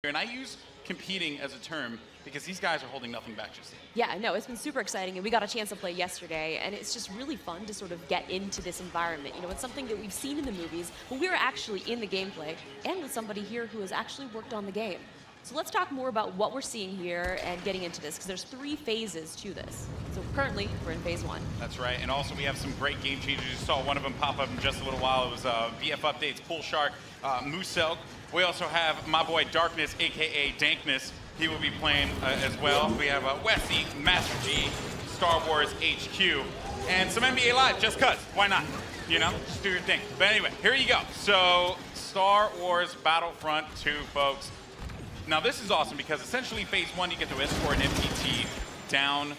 And I use competing as a term because these guys are holding nothing back just yet. Yeah, no, it's been super exciting, and we got a chance to play yesterday, and it's just really fun to sort of get into this environment. You know, it's something that we've seen in the movies, but we're actually in the gameplay, and with somebody here who has actually worked on the game. So let's talk more about what we're seeing here and getting into this, because there's 3 phases to this. So currently, we're in phase 1. That's right, and also we have some great game changes. You saw one of them pop up in just a little while. It was VF Updates, Pool Shark, Moosel. We also have my boy Darkness, aka Dankness. He will be playing as well. We have Westy, Master G, Star Wars HQ, and some NBA Live, just cuz. Why not? You know, just do your thing. But anyway, here you go. So, Star Wars Battlefront 2, folks. Now this is awesome because essentially phase 1, you get to escort an MPT down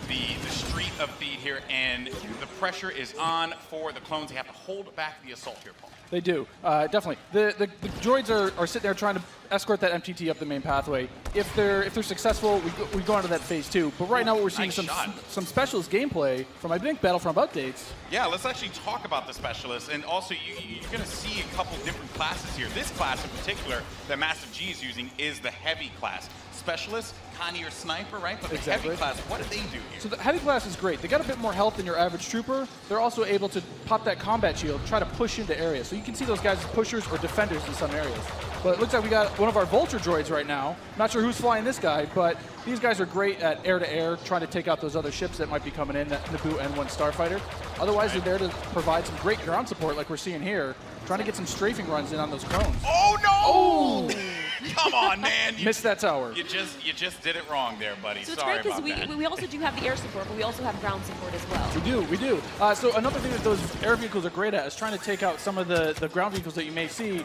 the street of feed here, and the pressure is on for the clones. They have to hold back the assault here, Paul. They do, definitely. The droids are sitting there trying to escort that MTT up the main pathway. If they're successful, we go on to that phase 2. But right now, what we're seeing is some specialist gameplay from, I think, Battlefront updates. Yeah, let's actually talk about the specialists, and also you're going to see a couple different classes here. This class in particular that Massive G is using is the heavy class. Specialist, kind of your sniper, right? But the heavy class, what do they do here? So the heavy class is great. They got a bit more health than your average trooper. They're also able to pop that combat shield, try to push into areas. So you can see those guys as pushers or defenders in some areas. But it looks like we got one of our Vulture droids right now. Not sure who's flying this guy, but these guys are great at air-to-air, trying to take out those other ships that might be coming in, that Naboo N1 Starfighter. Otherwise, they're there to provide some great ground support like we're seeing here, trying to get some strafing runs in on those clones. Oh, no! Oh! Come on, man. Missed that tower. You just did it wrong there, buddy. So it's Sorry great about because we also do have the air support, but we also have ground support as well. We do. So another thing that those air vehicles are great at is trying to take out some of the ground vehicles that you may see.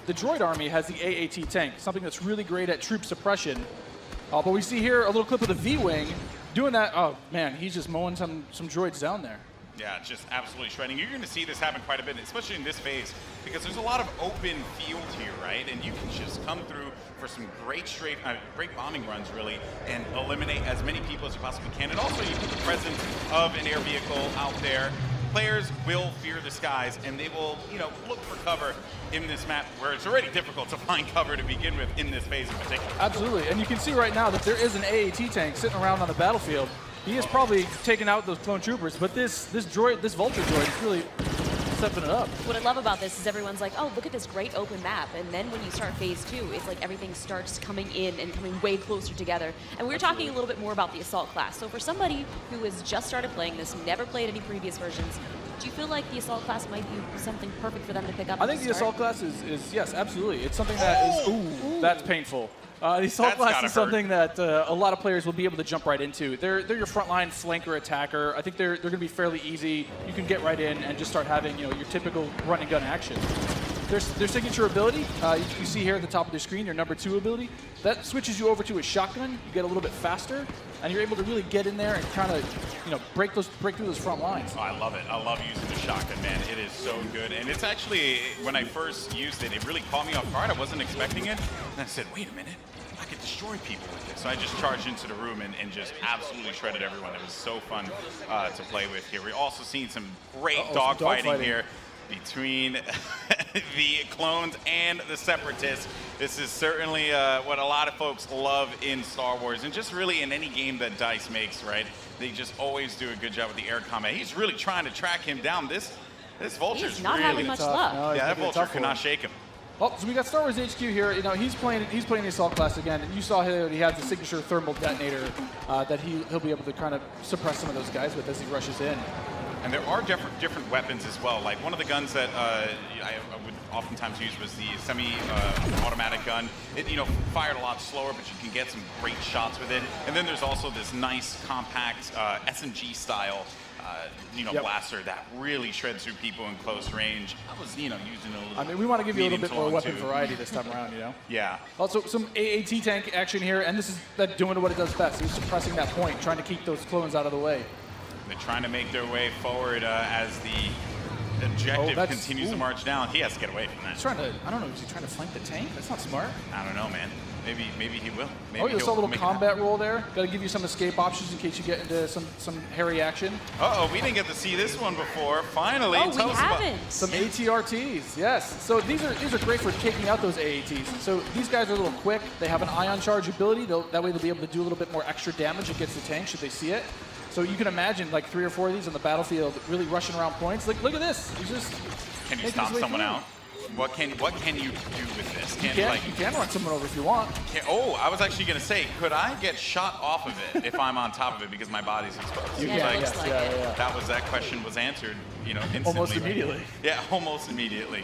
The droid army has the AAT tank, something that's really great at troop suppression. But we see here a little clip of the V-Wing doing that. Oh, man, he's just mowing some droids down there. Yeah, just absolutely shredding. You're going to see this happen quite a bit, especially in this phase, because there's a lot of open field here, right? And you can just come through for some great great bombing runs, really, and eliminate as many people as you possibly can. And also, you put the presence of an air vehicle out there. Players will fear the skies, and they will, look for cover in this map where it's already difficult to find cover to begin with in this phase in particular. Absolutely, and you can see right now that there is an AAT tank sitting around on the battlefield. He is probably taking out those clone troopers, but this Vulture droid is really stepping it up. What I love about this is everyone's like, oh, look at this great open map. And then when you start phase 2, it's like everything starts coming in and coming way closer together. And we were talking a little bit more about the assault class. So for somebody who has just started playing this, never played any previous versions, do you feel like the assault class might be something perfect for them to pick up? I think the assault class is yes, absolutely. It's something that is, ooh, that's painful. The assault class is something that a lot of players will be able to jump right into. They're your frontline flanker attacker. I think they're going to be fairly easy. You can get right in and just start having your typical run and gun action. Their signature ability, you see here at the top of the screen, your number 2 ability, that switches you over to a shotgun. You get a little bit faster, and you're able to really get in there and kind of break through those front lines. Oh, I love it. I love using the shotgun, man. It is so good. And it's actually, when I first used it, it really caught me off guard. I wasn't expecting it. And I said, wait a minute. I could destroy people with this. So I just charged into the room and just absolutely shredded everyone. It was so fun to play with here. We're also seeing some great dogfighting here between the clones and the separatists. This is certainly what a lot of folks love in Star Wars, and just really in any game that DICE makes, right? They just always do a good job with the air combat. He's really trying to track him down. This Vulture's not really having much luck. No, yeah, that Vulture cannot shake him. Oh, so we got Star Wars HQ here. He's playing the assault class again, and you saw here he has the signature thermal detonator that he'll be able to kind of suppress some of those guys with as he rushes in. And there are different weapons as well. Like one of the guns that I would oftentimes use was the semi-automatic gun. It fired a lot slower, but you can get some great shots with it. And then there's also this nice compact SMG style blaster that really shreds through people in close range. I was using a little. I mean, we want to give you a little bit more weapon variety this time around, Yeah. Also, some AAT tank action here, and this is that doing what it does best. He's suppressing that point, trying to keep those clones out of the way. They're trying to make their way forward as the objective continues to march down. He has to get away from that. He's trying to, I don't know, is he trying to flank the tank? That's not smart. I don't know, man. Maybe he will. Maybe oh, you saw a little combat roll there. Got to give you some escape options in case you get into some hairy action. Uh-oh, we didn't get to see this one before. Finally, oh, we haven't. Some ATRTs, yes. So these are great for taking out those AATs. So these guys are a little quick. They have an ion charge ability. That way they'll be able to do a little bit more extra damage against the tank should they see it. So you can imagine like 3 or 4 of these on the battlefield really rushing around points. Like, look at this. He's just Can you stomp someone out? What can you do with this? You can run someone over if you want. Oh, I was actually going to say, could I get shot off of it if I'm on top of it because my body's exposed? You can, yeah. That question was answered, instantly. Almost immediately. Yeah, almost immediately.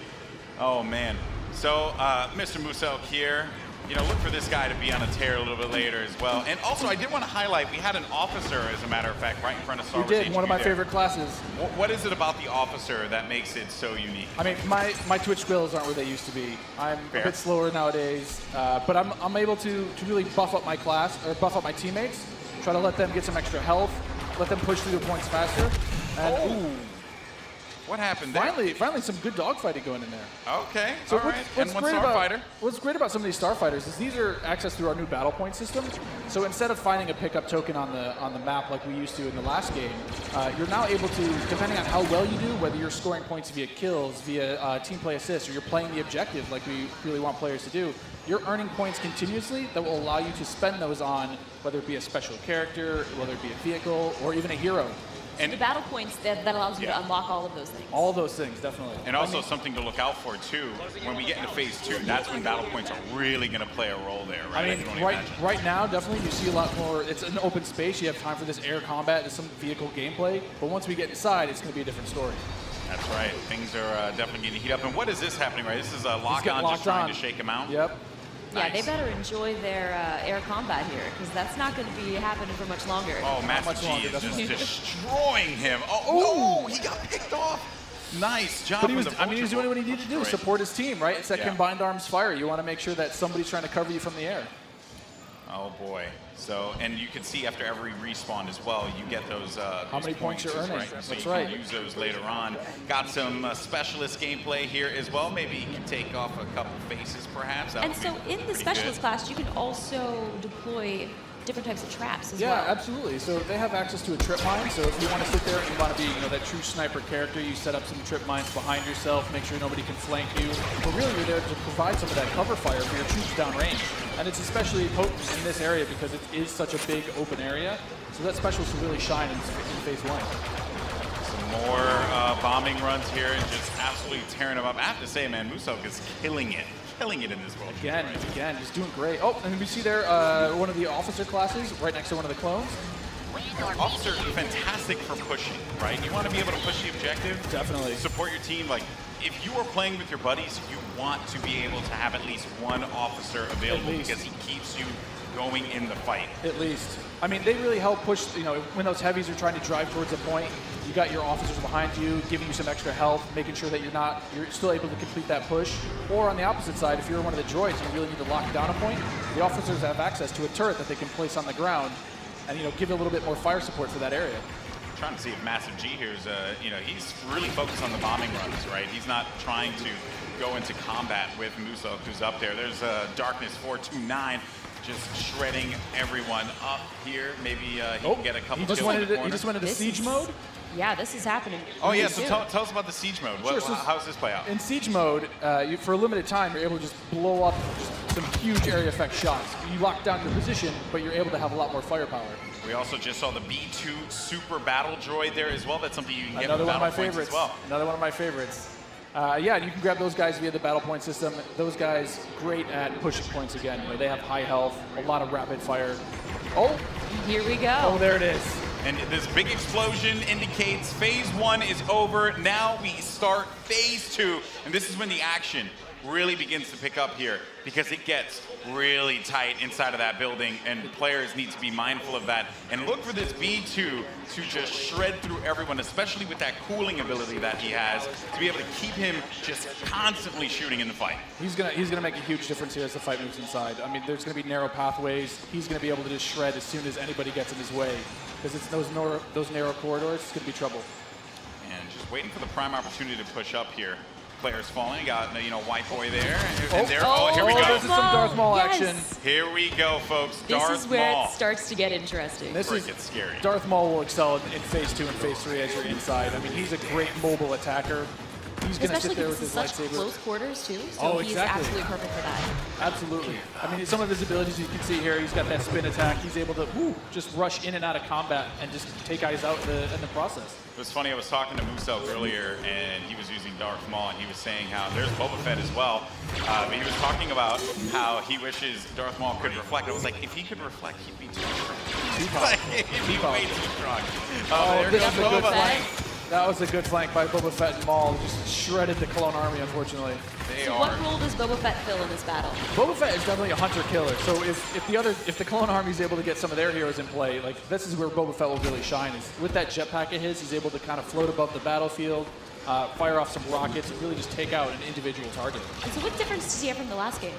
Oh man. So Mr. Musel here, look for this guy to be on a tear a little bit later as well. And also, I did want to highlight, we had an officer, as a matter of fact, right in front of Star Wars. We did, HQ one of my there. favorite classes. What is it about the officer that makes it so unique? I mean, my Twitch skills aren't where they used to be. I'm a bit slower nowadays, but I'm able to really buff up my class, or buff up my teammates, try to let them get some extra health, let them push through the points faster. And, ooh. What happened there? Finally some good dogfighting going in there. Okay, so all right. And one starfighter. What's great about some of these starfighters is these are accessed through our new battle point system. So instead of finding a pickup token on the map like we used to in the last game, you're now able to, depending on how well you do, whether you're scoring points via kills, via team play assists, or you're playing the objective like we really want players to do, you're earning points continuously that will allow you to spend those on whether it be a special character, whether it be a vehicle, or even a hero. And the battle points that allows you to unlock all of those things. All those things, definitely. And also something to look out for too. When we get into phase 2, that's when battle points are really going to play a role there, right? I mean, right now, definitely you see a lot more. It's an open space. You have time for this air combat, there's some vehicle gameplay. But once we get inside, it's going to be a different story. That's right. Things are definitely getting heat up. And what is this happening, right? This is a lock-on just trying to shake him out? Yep. Yeah, Nice. they better enjoy their air combat here, because that's not going to be happening for much longer. Oh, Master G is just destroying him. Oh, no, he got picked off. Nice job. But he was doing what he needed to do, support his team, right? It's that combined arms fire. You want to make sure that somebody's trying to cover you from the air. Oh, boy. So, and you can see after every respawn as well, you get those how many points you're earning. Right? So That's you right. can use those later on. Got some specialist gameplay here as well. Maybe you can take off a couple faces, perhaps. And so in the specialist class, you can also deploy different types of traps as well. Yeah, absolutely. So they have access to a trip mine. So if you want to sit there and you want to be, that true sniper character, you set up some trip mines behind yourself, make sure nobody can flank you. But really, you're there to provide some of that cover fire for your troops downrange. And it's especially potent in this area because it is such a big open area. So that specialist will really shine in phase 1. Some more bombing runs here and just absolutely tearing them up. I have to say, man, Musel is killing it in this world. Again, he's doing great. Oh, and we see there one of the officer classes right next to one of the clones. Officer, fantastic for pushing, right? You want to be able to push the objective. Definitely. Support your team. Like, if you are playing with your buddies, you want to be able to have at least one officer available because he keeps you going in the fight. At least. I mean, they really help push, when those heavies are trying to drive towards a point, you got your officers behind you, giving you some extra health, making sure that you're still able to complete that push. Or on the opposite side, if you're one of the droids and you really need to lock down a point, the officers have access to a turret that they can place on the ground and, give a little bit more fire support for that area. I'm trying to see if Massive G here is, he's really focused on the bombing runs, right? He's not trying to go into combat with Musel, who's up there. There's Darkness 429. Just shredding everyone up here. Maybe he can get a couple kills in the corner. He just went into siege mode? Yeah, this is happening. Oh, yeah, so tell us about the siege mode. How does this play out? In siege mode, for a limited time, you're able to just blow up some huge area effect shots. You lock down your position, but you're able to have a lot more firepower. We also just saw the B2 Super Battle Droid there as well. That's something you can get Another with one of my battle points favorites. as well. Another one of my favorites. Yeah, you can grab those guys via the battle point system. Those guys, great at pushing points again. They have high health, a lot of rapid fire. Oh! Here we go. Oh, there it is. And this big explosion indicates phase 1 is over. Now we start phase 2. And this is when the action really begins to pick up here because it gets really tight inside of that building and players need to be mindful of that and look for this B2 to just shred through everyone, especially with that cooling ability that he has, to be able to keep him just constantly shooting in the fight. He's gonna make a huge difference here as the fight moves inside. I mean, there's gonna be narrow pathways. He's gonna be able to just shred as soon as anybody gets in his way because it's those narrow corridors. It's gonna be trouble. And just waiting for the prime opportunity to push up here. Players falling. Got white boy there, and there. Oh, here we go. This is some Darth Maul action. Here we go, folks. This is where it starts to get interesting. This is scary. Darth Maul will excel in phase 2 and phase 3 as you're inside. I mean, he's a great mobile attacker. He's going to sit there with his lightsaber. Especially close quarters, too. So he's absolutely perfect for that. Absolutely. I mean, some of his abilities you can see here, he's got that spin attack. He's able to just rush in and out of combat and just take guys out in the process. It was funny, I was talking to Musel earlier, and he was using Darth Maul, and he was saying how there's Boba Fett as well. But he was talking about how he wishes Darth Maul could reflect. I was like, if he could reflect, he'd be too strong. He'd be way too strong. This is a good flank. That was a good flank by Boba Fett and Maul. Just shredded the clone army, unfortunately. So what role does Boba Fett fill in this battle? Boba Fett is definitely a hunter-killer. So if the clone army is able to get some of their heroes in play, like this is where Boba Fett will really shine. Is with that jetpack of his, he's able to kind of float above the battlefield, fire off some rockets, and really just take out an individual target. And so what difference does he have from the last game?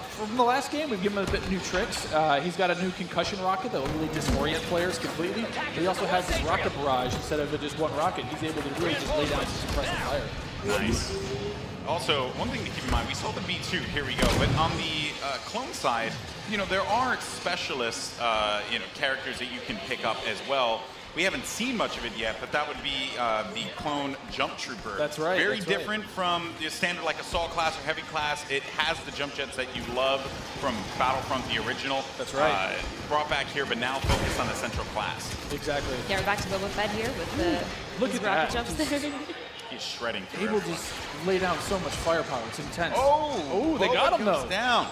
From the last game, we've given him a bit new tricks. He's got a new concussion rocket that will really disorient players completely. But he also has this rocket barrage instead of just one rocket. He's able to really just lay down some suppressive fire. Nice. Also, one thing to keep in mind, we saw the B2, here we go, but on the clone side, there are specialist, characters that you can pick up as well. We haven't seen much of it yet, but that would be the clone jump trooper. That's right. Very different from the standard like assault class or heavy class. It has the jump jets that you love from Battlefront, the original. That's right. Brought back here, but now focused on the central class. Exactly. Yeah, we're back to Boba Fett here with the Look at rocket that. jumps there. He's shredding. He will just lay down so much firepower. It's intense. Oh, they got him though. Down.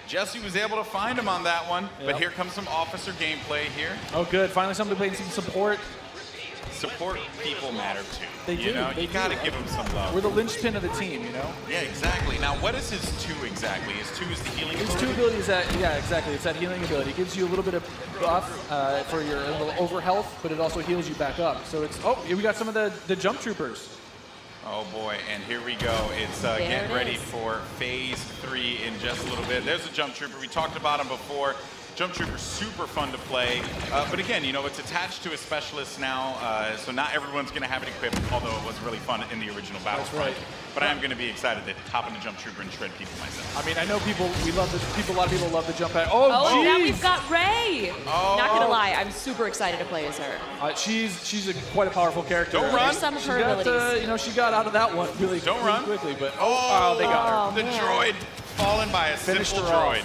Jesse was able to find him on that one, but here comes some officer gameplay here. Oh, good. Finally, somebody playing some support. Support people matter too. They do. You got to give them some love. We're the linchpin of the team, Yeah, exactly. Now, what is his 2 exactly? His 2 is the healing ability? His 2 ability is that, yeah, exactly. It's that healing ability. It gives you a little bit of buff for your little over health, but it also heals you back up. So it's, we got some of the jump troopers. Oh boy, and here we go. It's getting ready for phase 3 in just a little bit. There's a jump trooper. We talked about him before. Jump trooper, super fun to play. But again, it's attached to a specialist now, so not everyone's going to have it equipped, although it was really fun in the original Battlefront. Right. But I am going to be excited to hop in the jump trooper and shred people myself. I mean, I know a lot of people love the jump pack. Oh, now we've got Rey. Not going to lie, I'm super excited to play as her. She's quite a powerful character. Don't run. Some of her abilities. She got out of that one really quickly, but they got her. The droid fallen by a simple droid.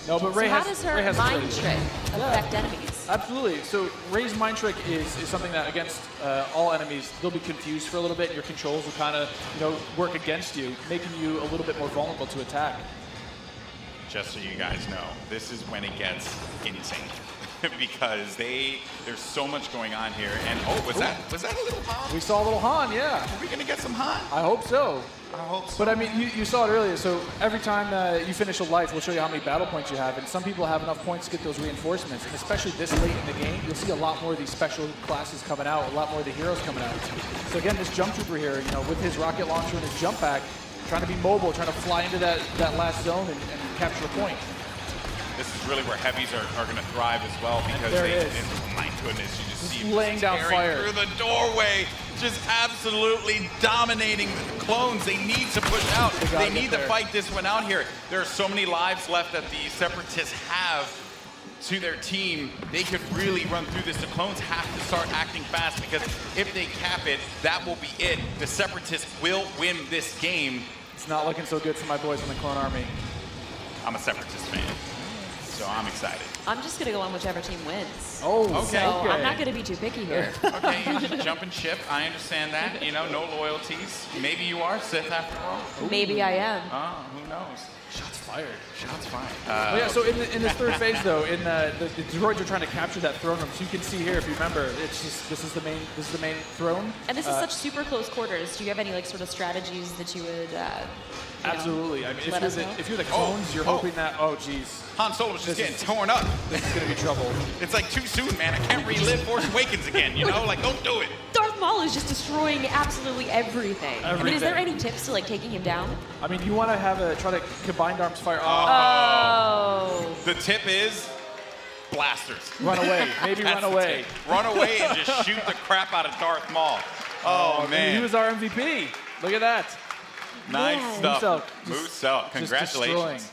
No, but Rey how does her mind trick affect enemies? Absolutely. So Rey's mind trick is something that against all enemies, they'll be confused for a little bit, and your controls will kind of work against you, making you a little bit more vulnerable to attack. Just so you guys know, this is when it gets insane. Because there's so much going on here, and was that a little Han? We saw a little Han, yeah. Are we gonna get some Han? I hope so. I hope so. But I mean, you saw it earlier. So every time you finish a life, we'll show you how many battle points you have, and some people have enough points to get those reinforcements. And especially this late in the game, you'll see a lot more of these special classes coming out, a lot more of the heroes coming out. So again, this jump trooper here, with his rocket launcher and his jump pack, trying to be mobile, trying to fly into that last zone and capture a point. This is really where heavies are going to thrive as well, because my goodness, you just see laying down fire through the doorway, just absolutely dominating the clones. They need to push out. They need to fight this one out here. There are so many lives left that the Separatists have to their team. They could really run through this. The clones have to start acting fast, because if they cap it, that will be it. The Separatists will win this game. It's not looking so good for my boys in the clone army. I'm a Separatist fan, so I'm excited. I'm just going to go on whichever team wins. Oh, okay. So I'm not going to be too picky here. Okay, jump and ship. I understand that. No loyalties. Maybe you are Sith after all. Maybe I am. Oh, who knows? Shots fired. Shots fired. Yeah, so in this third phase, though, the droids are trying to capture that throne room. So you can see here, if you remember, it's just this is the main throne. And this is such super close quarters. Do you have any sort of strategies that you would? Absolutely. I mean, if you're the clones, you're hoping that. Oh, geez. Han Solo's just getting torn up. This is gonna be trouble. It's like too soon, man. I can't relive Force Awakens again. Like don't do it. Darth Maul is just destroying absolutely everything. I mean, is there any tips to taking him down? I mean, you want to try to combined arms fire. Oh. The tip is blasters. Run away. Maybe run away. Run away and just shoot the crap out of Darth Maul. Oh man, he was our MVP. Look at that. Nice stuff. Moose Congratulations.